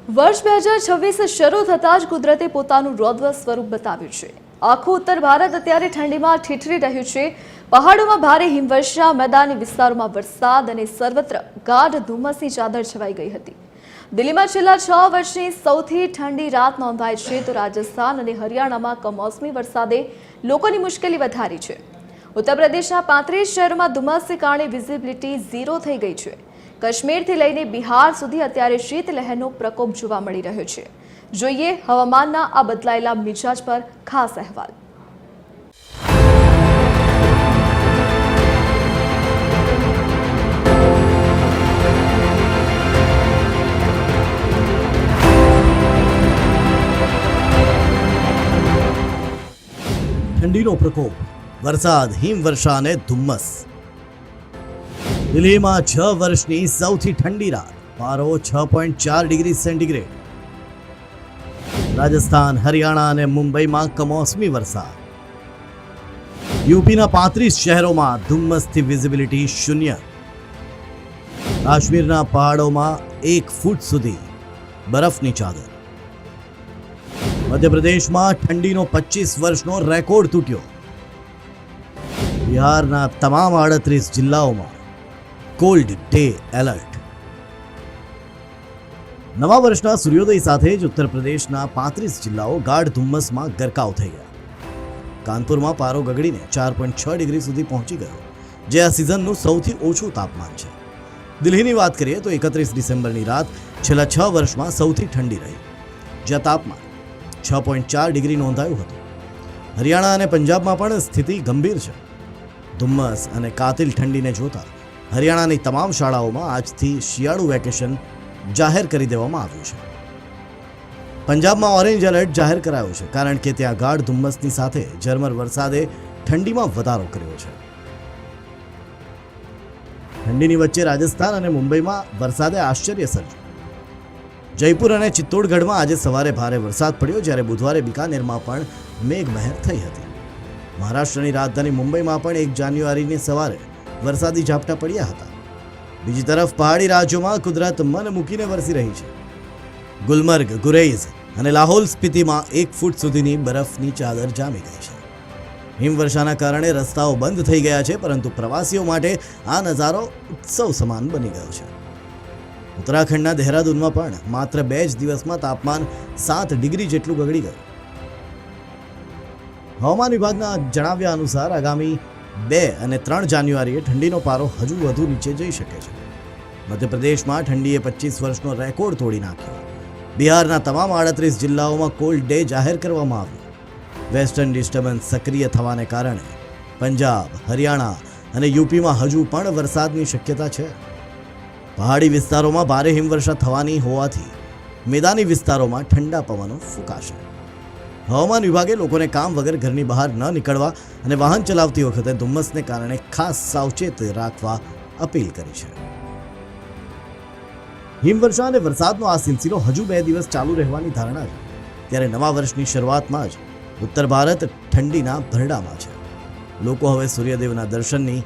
વર્ષ 2026 શરૂ થતાં જ કુદરતે પોતાનું રૌદ્ર સ્વરૂપ બતાવ્યું છે। આખું ઉત્તર ભારત અત્યારે ઠંડીમાં ઠીઠરી રહ્યું છે। પહાડોમાં ભારે હિમવર્ષા, મેદાની વિસ્તારોમાં વરસાદ અને સર્વત્ર ગાઢ ધુમ્મસની ચાદર છવાઈ ગઈ હતી। દિલ્હીમાં છેલ્લા 6 વર્ષની સૌથી ઠંડી રાત નોંધાઈ છે, તો રાજસ્થાન અને હરિયાણામાં કમોસમી વરસાદે લોકોની મુશ્કેલી વધારી છે। ઉત્તર પ્રદેશના 35 શહેરોમાં ધુમ્મસને કારણે વિઝિબિલિટી 0 થઈ ગઈ છે। કાશ્મીરથી લઈને બિહાર સુધી અત્યારે શીતલહેરનો પ્રકોપ જોવા મળી રહ્યો છે। જોઈએ હવામાનના આ બદલાયેલા મિજાજ પર ખાસ અહેવાલ। ઠંડીનો પ્રકોપ, વરસાદ, હિમવર્ષા અને ધુમ્મસ। દિલ્હીમાં 6 વર્ષની સૌથી ઠંડી રાત, પારો 6.4 ડિગ્રી સેન્ટીગ્રેડ। રાજસ્થાન, હરિયાણા અને મુંબઈમાં કમોસમી વરસાદ। યુપીના 35 શહેરોમાં ધુમ્મસથી વિઝિબિલિટી 0। કાશ્મીરના પહાડોમાં 1 ફૂટ સુધી બરફની ચાદર। મધ્યપ્રદેશમાં ઠંડીનો 25 વર્ષનો રેકોર્ડ તૂટ્યો। બિહારના તમામ 38 જિલ્લાઓમાં કોલ્ડ ડે એલર્ટ। નવા વર્ષના સૂર્યોદય સાથે જ ઉત્તર પ્રદેશના 35 જિલ્લાઓ ગાઢ ધુમ્મસમાં ગરકાવ થઈ ગયા। કાનપુરમાં પારો ગગડીને 4.6 ડિગ્રી સુધી પહોંચી ગયો, જે આ સિઝનનું સૌથી ઓછું તાપમાન છે। દિલ્હીની વાત કરીએ તો 31 ડિસેમ્બરની રાત છેલ્લા 6 વર્ષમાં સૌથી ઠંડી રહી, જ્યાં તાપમાન 6.4 ડિગ્રી નોંધાયું હતું। હરિયાણા અને પંજાબમાં પણ સ્થિતિ ગંભીર છે। ધુમ્મસ અને કાતિલ ઠંડીને જોતા હરિયાણાની તમામ શાળાઓમાં આજથી શિયાળુ વેકેશન જાહેર કરી દેવામાં આવ્યું છે। પંજાબમાં ઓરેન્જ એલર્ટ જાહેર કરાયું છે, કારણ કે ત્યાં ગાઢ ધુમ્મસની સાથે ઝરમર વરસાદે ઠંડીમાં વધારો કર્યો છે। ઠંડીની વચ્ચે રાજસ્થાન અને મુંબઈમાં વરસાદે આશ્ચર્ય સર્જ્યું। જયપુર અને ચિત્તોડગઢમાં આજે સવારે ભારે વરસાદ પડ્યો, જ્યારે બુધવારે બિકાનેરમાં પણ મેઘમહેર થઈ હતી। મહારાષ્ટ્રની રાજધાની મુંબઈમાં પણ 1 જાન્યુઆરીની સવારે વરસાદી ઝાપટા પડ્યા હતા। બીજી તરફ પહાડી રાજ્યોમાં કુદરત મન મૂકીને વરસી રહી છે। ગુલમર્ગ, ગુરેઝ અને લાહોલ સ્પિતિમાં 1 ફૂટ સુધીની બરફની ચાદર જામી ગઈ છે। હિમવર્ષાના કારણે રસ્તાઓ બંધ થઈ ગયા છે, પરંતુ પ્રવાસીઓ માટે આ નજારો ઉત્સવ સમાન બની ગયો છે। ઉત્તરાખંડના દહેરાદૂનમાં પણ માત્ર 2 જ દિવસમાં તાપમાન 7 ડિગ્રી જેટલું ગગડી ગયું। હવામાન વિભાગના જણાવ્યા અનુસાર આગામી 2 અને 3 જાન્યુઆરીએ ઠંડીનો પારો હજુ વધુ નીચે જઈ શકે છે। મધ્યપ્રદેશમાં ઠંડીએ 25 વર્ષનો રેકોર્ડ તોડી નાખ્યો। બિહારના તમામ 38 જિલ્લાઓમાં કોલ્ડ ડે જાહેર કરવામાં આવ્યો। વેસ્ટર્ન ડિસ્ટર્બન્સ સક્રિય થવાને કારણે પંજાબ, હરિયાણા અને યુપીમાં હજુ પણ વરસાદની શક્યતા છે। પહાડી વિસ્તારોમાં ભારે હિમવર્ષા થવાની હોવાથી મેદાની વિસ્તારોમાં ઠંડા પવનો ફૂંકાશે। હવામાન વિભાગે લોકોને કામ વગર ઘરની બહાર ન નીકળવા અને વાહન ચલાવતી વખતે ધુમ્મસને કારણે ખાસ સાવચેત રાખવા અપીલ કરી છે। હિમવર્ષા અને વરસાદનો આ સિલસિલો હજુ 2 દિવસ ચાલુ રહેવાની ધારણા છે, ત્યારે નવા વર્ષની શરૂઆતમાં જ ઉત્તર ભારત ઠંડીના ભરડામાં છે। લોકો હવે સૂર્યદેવના દર્શનની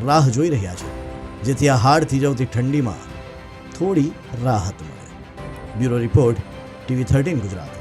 રાહ જોઈ રહ્યા છે, જેથી આ હાડ થીજવતી ઠંડીમાં થોડી રાહત મળે। Bureau report, TV 13 Gujarat.